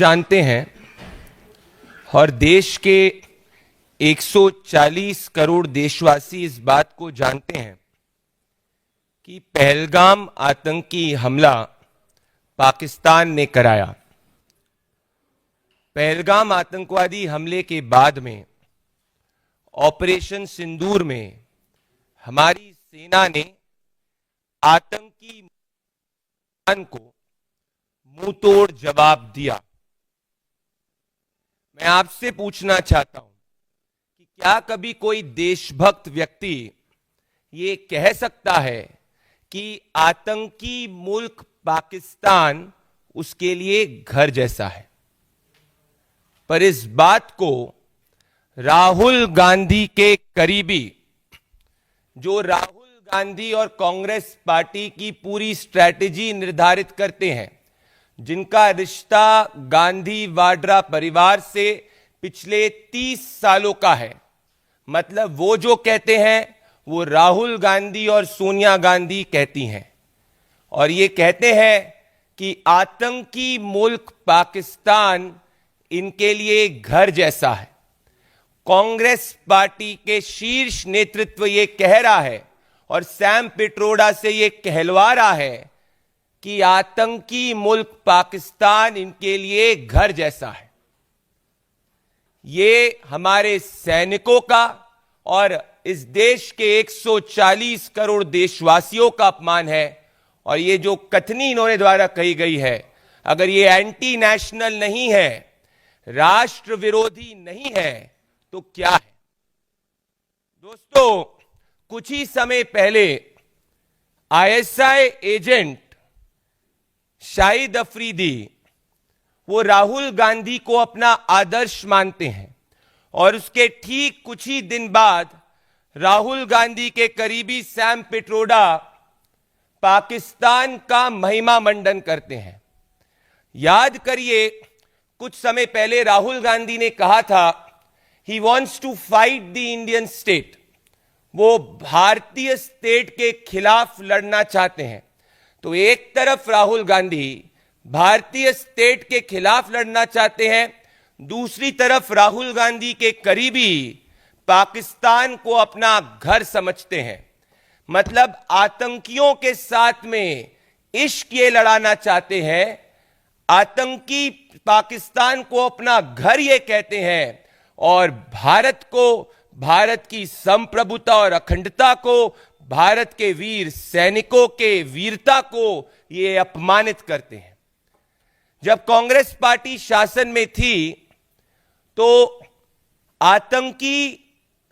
जानते हैं और देश के 140 करोड़ देशवासी इस बात को जानते हैं कि पहलगाम आतंकी हमला पाकिस्तान ने कराया। पहलगाम आतंकवादी हमले के बाद में ऑपरेशन सिंदूर में हमारी सेना ने आतंकी को मुंहतोड़ जवाब दिया। मैं आपसे पूछना चाहता हूं कि क्या कभी कोई देशभक्त व्यक्ति ये कह सकता है कि आतंकी मुल्क पाकिस्तान उसके लिए घर जैसा है? पर इस बात को राहुल गांधी के करीबी, जो राहुल गांधी और कांग्रेस पार्टी की पूरी स्ट्रैटेजी निर्धारित करते हैं, जिनका रिश्ता गांधी वाड्रा परिवार से पिछले 30 सालों का है, मतलब वो जो कहते हैं वो राहुल गांधी और सोनिया गांधी कहती हैं, और ये कहते हैं कि आतंकी मुल्क पाकिस्तान इनके लिए घर जैसा है। कांग्रेस पार्टी के शीर्ष नेतृत्व ये कह रहा है और सैम पिट्रोडा से ये कहलवा रहा है कि आतंकी मुल्क पाकिस्तान इनके लिए घर जैसा है। ये हमारे सैनिकों का और इस देश के 140 करोड़ देशवासियों का अपमान है। और ये जो कथनी इन्होंने द्वारा कही गई है, अगर ये एंटी नेशनल नहीं है, राष्ट्र विरोधी नहीं है, तो क्या है? दोस्तों, कुछ ही समय पहले आईएसआई एजेंट शाहिद अफरीदी वो राहुल गांधी को अपना आदर्श मानते हैं, और उसके ठीक कुछ ही दिन बाद राहुल गांधी के करीबी सैम पिट्रोडा पाकिस्तान का महिमा मंडन करते हैं। याद करिए, कुछ समय पहले राहुल गांधी ने कहा था he wants to fight the Indian state, वो भारतीय स्टेट के खिलाफ लड़ना चाहते हैं। तो एक तरफ राहुल गांधी भारतीय स्टेट के खिलाफ लड़ना चाहते हैं, दूसरी तरफ राहुल गांधी के करीबी पाकिस्तान को अपना घर समझते हैं। मतलब आतंकियों के साथ में इश्क ये लड़ाना चाहते हैं, आतंकी पाकिस्तान को अपना घर ये कहते हैं, और भारत को, भारत की संप्रभुता और अखंडता को, भारत के वीर सैनिकों के वीरता को ये अपमानित करते हैं। जब कांग्रेस पार्टी शासन में थी तो आतंकी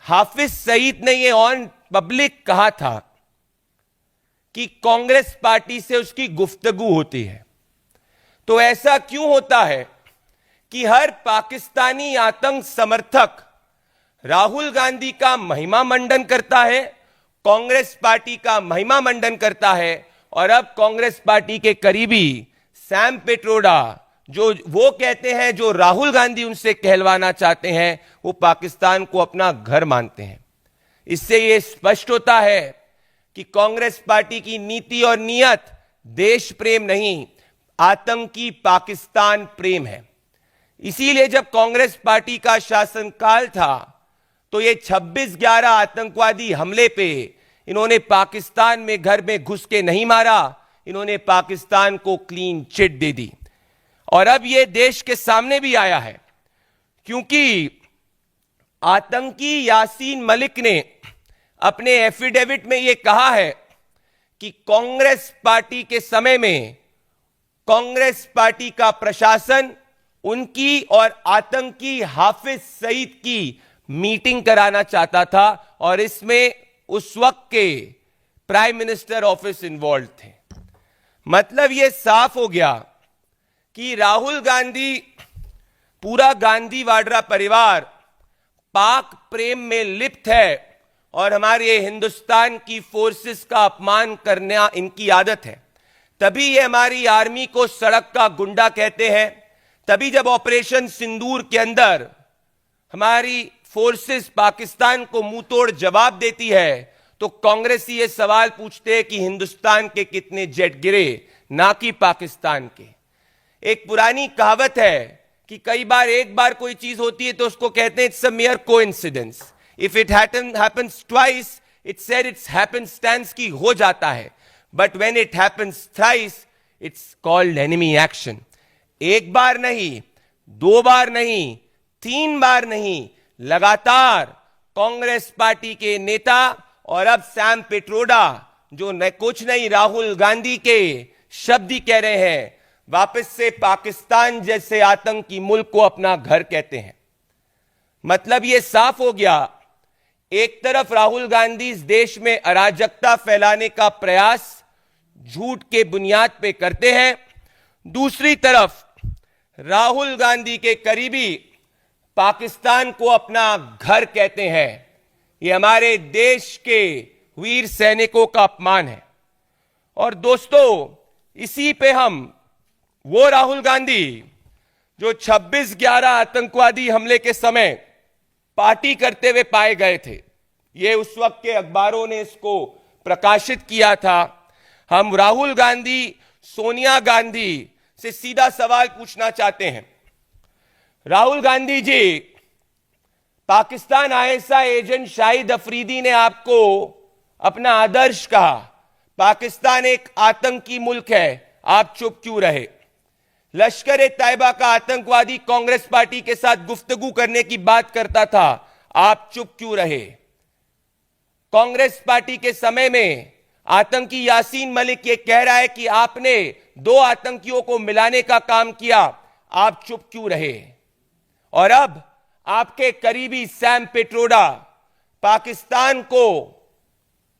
हाफिज सईद ने ये ऑन पब्लिक कहा था कि कांग्रेस पार्टी से उसकी गुफ्तगू होती है। तो ऐसा क्यों होता है कि हर पाकिस्तानी आतंक समर्थक राहुल गांधी का महिमा मंडन करता है, कांग्रेस पार्टी का महिमा मंडन करता है, और अब कांग्रेस पार्टी के करीबी सैम पिट्रोडा जो वो कहते हैं, जो राहुल गांधी उनसे कहलवाना चाहते हैं, वो पाकिस्तान को अपना घर मानते हैं। इससे ये स्पष्ट होता है कि कांग्रेस पार्टी की नीति और नियत देश प्रेम नहीं, आतंकी पाकिस्तान प्रेम है। इसीलिए जब कांग्रेस पार्टी का शासनकाल था तो ये 26/11 आतंकवादी हमले पे इन्होंने पाकिस्तान में घर में घुस के नहीं मारा, इन्होंने पाकिस्तान को क्लीन चिट दे दी। और अब ये देश के सामने भी आया है, क्योंकि आतंकी यासीन मलिक ने अपने एफिडेविट में यह कहा है कि कांग्रेस पार्टी के समय में कांग्रेस पार्टी का प्रशासन उनकी और आतंकी हाफिज सईद की मीटिंग कराना चाहता था, और इसमें उस वक्त के प्राइम मिनिस्टर ऑफिस इन्वॉल्व थे। मतलब यह साफ हो गया कि राहुल गांधी, पूरा गांधी वाड्रा परिवार पाक प्रेम में लिप्त है, और हमारे हिंदुस्तान की फोर्सेस का अपमान करना इनकी आदत है। तभी ये हमारी आर्मी को सड़क का गुंडा कहते हैं। तभी जब ऑपरेशन सिंदूर के अंदर हमारी फोर्सेस पाकिस्तान को मुंहतोड़ जवाब देती है, तो कांग्रेसी ये सवाल पूछते हैं कि हिंदुस्तान के कितने जेट गिरे, ना कि पाकिस्तान के। एक पुरानी कहावत है कि कई बार एक बार कोई चीज होती है तो उसको कहते हैं it's a mere coincidence. If it happens twice, it said it's happenstance की हो जाता है. But when it happens thrice, it's called enemy action. एक बार नहीं, दो बार नहीं, तीन बार नहीं, लगातार कांग्रेस पार्टी के नेता और अब सैम पिट्रोडा, जो कुछ नहीं राहुल गांधी के शब्द ही कह रहे हैं, वापस से पाकिस्तान जैसे आतंकी मुल्क को अपना घर कहते हैं. मतलब यह साफ हो गया, एक तरफ राहुल गांधी इस देश में अराजकता फैलाने का प्रयास झूठ के बुनियाद पे करते हैं, दूसरी तरफ राहुल गांधी के करीबी पाकिस्तान को अपना घर कहते हैं. यह हमारे देश के वीर सैनिकों का अपमान है. और दोस्तों, इसी पे हम वो राहुल गांधी जो 26/11 आतंकवादी हमले के समय पार्टी करते हुए पाए गए थे, ये उस वक्त के अखबारों ने इसको प्रकाशित किया था. हम राहुल गांधी, सोनिया गांधी से सीधा सवाल पूछना चाहते हैं. राहुल गांधी जी, पाकिस्तान आईएसआई एजेंट शाहिद अफरीदी ने आपको अपना आदर्श कहा. पाकिस्तान एक आतंकी मुल्क है, आप चुप क्यों रहे? लश्कर ए तैयबा का आतंकवादी कांग्रेस पार्टी के साथ गुफ्तगू करने की बात करता था, आप चुप क्यों रहे? कांग्रेस पार्टी के समय में आतंकी यासीन मलिक ये कह रहा है कि आपने दो आतंकियों को मिलाने का काम किया, आप चुप क्यों रहे? और अब आपके करीबी सैम पिट्रोडा पाकिस्तान को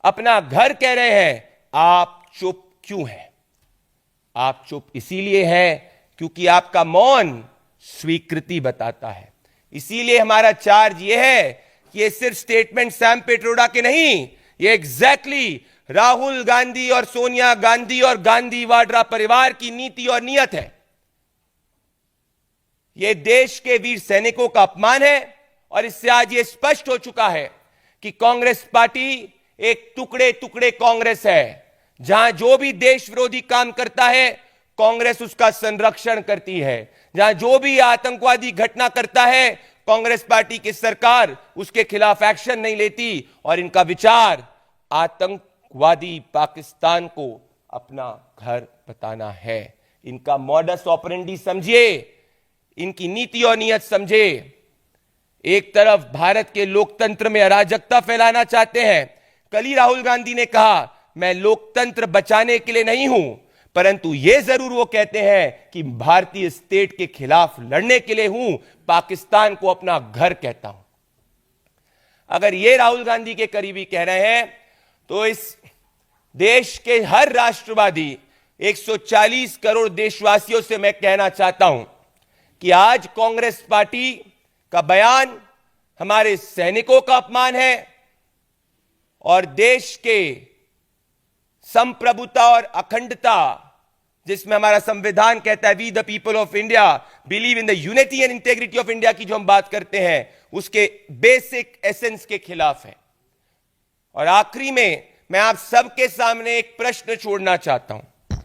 अपना घर कह रहे हैं, आप चुप क्यों हैं? आप चुप इसीलिए हैं क्योंकि आपका मौन स्वीकृति बताता है. इसीलिए हमारा चार्ज यह है कि यह सिर्फ स्टेटमेंट सैम पिट्रोडा के नहीं, यह एग्जैक्टली राहुल गांधी और सोनिया गांधी और गांधी वाड्रा परिवार की नीति और नियत है. यह देश के वीर सैनिकों का अपमान है. और इससे आज यह स्पष्ट हो चुका है कि कांग्रेस पार्टी एक टुकड़े टुकड़े कांग्रेस है, जहां जो भी देश विरोधी काम करता है कांग्रेस उसका संरक्षण करती है, जहां जो भी आतंकवादी घटना करता है कांग्रेस पार्टी की सरकार उसके खिलाफ एक्शन नहीं लेती. और इनका विचार आतंकवादी पाकिस्तान को अपना घर बताना है. इनका मॉडस ऑपरेंडी समझिए, इनकी नीति और नियत समझे. एक तरफ भारत के लोकतंत्र में अराजकता फैलाना चाहते हैं. कल ही राहुल गांधी ने कहा, मैं लोकतंत्र बचाने के लिए नहीं हूं, परंतु यह जरूर वो कहते हैं कि भारतीय स्टेट के खिलाफ लड़ने के लिए हूं, पाकिस्तान को अपना घर कहता हूं. अगर ये राहुल गांधी के करीबी कह रहे हैं तो इस देश के हर राष्ट्रवादी 140 करोड़ देशवासियों से मैं कहना चाहता हूं कि आज कांग्रेस पार्टी का बयान हमारे सैनिकों का अपमान है और देश के संप्रभुता और अखंडता, जिसमें हमारा संविधान कहता है we the people of India believe in the unity and integrity of India की जो हम बात करते हैं, उसके बेसिक एसेंस के खिलाफ है. और आखिरी में मैं आप सबके सामने एक प्रश्न छोड़ना चाहता हूं.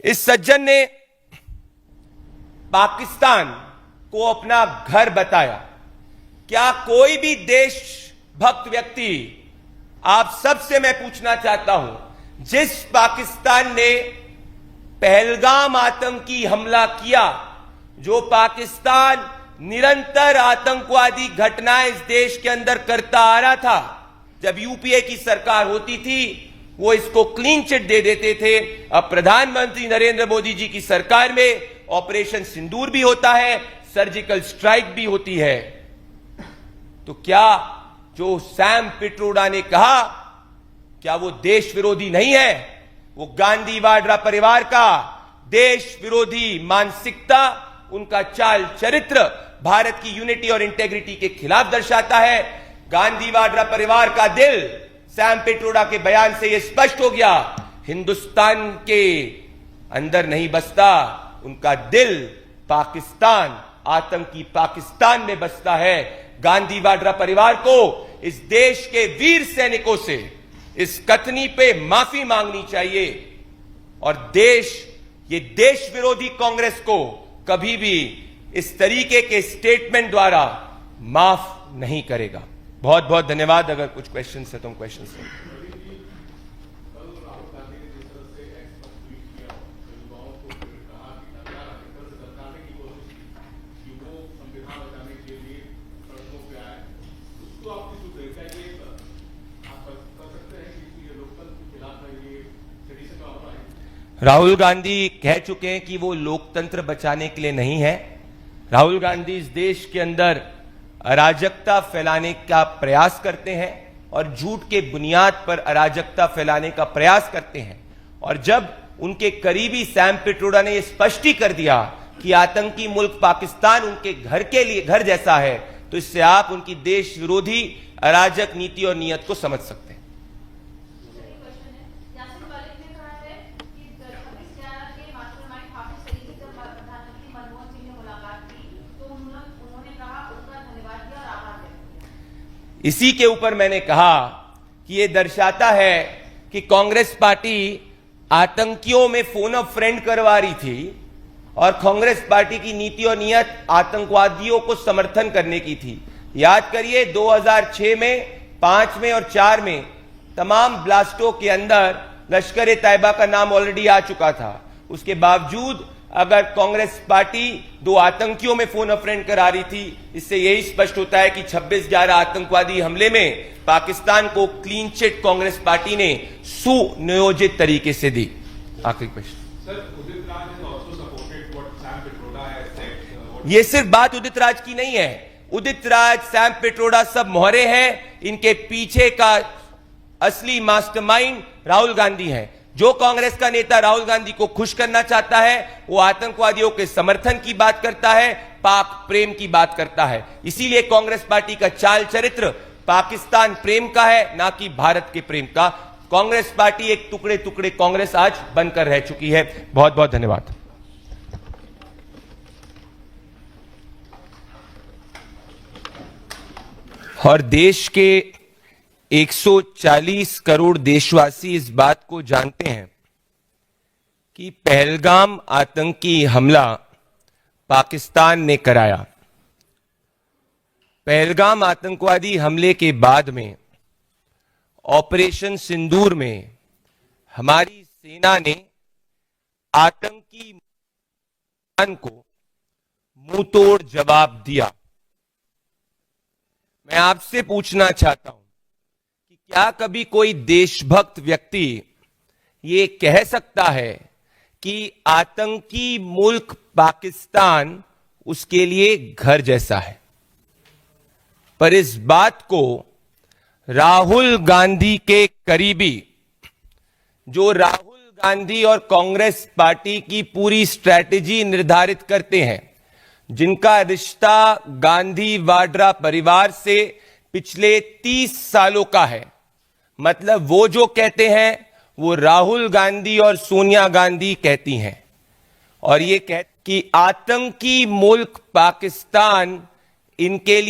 इस सज्जन ने पाकिस्तान को अपना घर बताया. क्या कोई भी देशभक्त व्यक्ति, आप सबसे मैं पूछना चाहता हूं, जिस पाकिस्तान ने पहलगाम आतंकी हमला किया, जो पाकिस्तान निरंतर आतंकवादी घटनाएं इस देश के अंदर करता आ रहा था, जब यूपीए की सरकार होती थी वो इसको क्लीन चिट दे देते थे. अब प्रधानमंत्री नरेंद्र मोदी जी की सरकार में ऑपरेशन सिंदूर भी होता है, सर्जिकल स्ट्राइक भी होती है. तो क्या जो सैम पिट्रोडा ने कहा, क्या वो देश विरोधी नहीं है? वो गांधी वाड्रा परिवार का देश विरोधी मानसिकता, उनका चाल चरित्र भारत की यूनिटी और इंटेग्रिटी के खिलाफ दर्शाता है. गांधी वाड्रा परिवार का दिल सैम पिट्रोडा के बयान से यह स्पष्ट हो गया, हिंदुस्तान के अंदर नहीं बसता, उनका दिल पाकिस्तान, आतंकी पाकिस्तान में बसता है. गांधी वाड्रा परिवार को इस देश के वीर सैनिकों से इस कथनी पे माफी मांगनी चाहिए और ये देश विरोधी कांग्रेस को कभी भी इस तरीके के स्टेटमेंट द्वारा माफ नहीं करेगा। बहुत बहुत धन्यवाद। अगर कुछ क्वेश्चंस है तो हम क्वेश्चंस लें। राहुल गांधी कह चुके हैं कि वो लोकतंत्र बचाने के लिए नहीं है। राहुल गांधी इस देश के अंदर अराजकता फैलाने का प्रयास करते हैं और झूठ के बुनियाद पर अराजकता फैलाने का प्रयास करते हैं। और जब उनके करीबी सैम पिट्रोडा ने यह स्पष्ट ही कर दिया कि आतंकी मुल्क पाकिस्तान उनके घर के लिए घर जैसा है, तो इससे आप उनकी देश विरोधी अराजक नीति और नीयत को समझ सकते हैं। इसी के ऊपर मैंने कहा कि यह दर्शाता है कि कांग्रेस पार्टी आतंकियों में फोन ऑफ फ्रेंड करवा रही थी और कांग्रेस पार्टी की नीति और नीयत आतंकवादियों को समर्थन करने की थी। याद करिए 2006 में, 5 में और 4 में तमाम ब्लास्टों के अंदर लश्कर-ए तैयबा का नाम ऑलरेडी आ चुका था। उसके बावजूद अगर कांग्रेस पार्टी 2 आतंकियों में फोन ऑफ फ्रेंड करा रही थी, इससे यही स्पष्ट होता है कि 26/11 आतंकवादी हमले में पाकिस्तान को क्लीन चिट कांग्रेस पार्टी ने सुनियोजित तरीके से दी। आखिरी क्वेश्चन। ये सिर्फ बात उदित राज की नहीं है। उदित राज, सैम पिट्रोडा सब मोहरे हैं। इनके पीछे का असली मास्टरमाइंड राहुल गांधी है। जो कांग्रेस का नेता राहुल गांधी को खुश करना चाहता है वो आतंकवादियों के समर्थन की बात करता है, पाक प्रेम की बात करता है। इसीलिए कांग्रेस पार्टी का चाल चरित्र पाकिस्तान प्रेम का है, ना कि भारत के प्रेम का। कांग्रेस पार्टी एक टुकड़े टुकड़े कांग्रेस आज बनकर रह चुकी है। बहुत बहुत धन्यवाद। और देश के 140 करोड़ देशवासी इस बात को जानते हैं कि पहलगाम आतंकी हमला पाकिस्तान ने कराया। पहलगाम आतंकवादी हमले के बाद में ऑपरेशन सिंदूर में हमारी सेना ने आतंकी को मुंहतोड़ जवाब दिया। मैं आपसे पूछना चाहता हूं कि क्या कभी कोई देशभक्त व्यक्ति ये कह सकता है कि आतंकी मुल्क पाकिस्तान उसके लिए घर जैसा है? पर इस बात को राहुल गांधी के करीबी, जो राहुल गांधी और कांग्रेस पार्टी की पूरी स्ट्रैटेजी निर्धारित करते हैं, जिनका रिश्ता गांधी वाड्रा परिवार से पिछले 30 सालों का है, मतलब वो जो कहते हैं वो राहुल गांधी और सोनिया गांधी कहती हैं। और ये कहती कि आतंकी मुल्क पाकिस्तान इनके लिए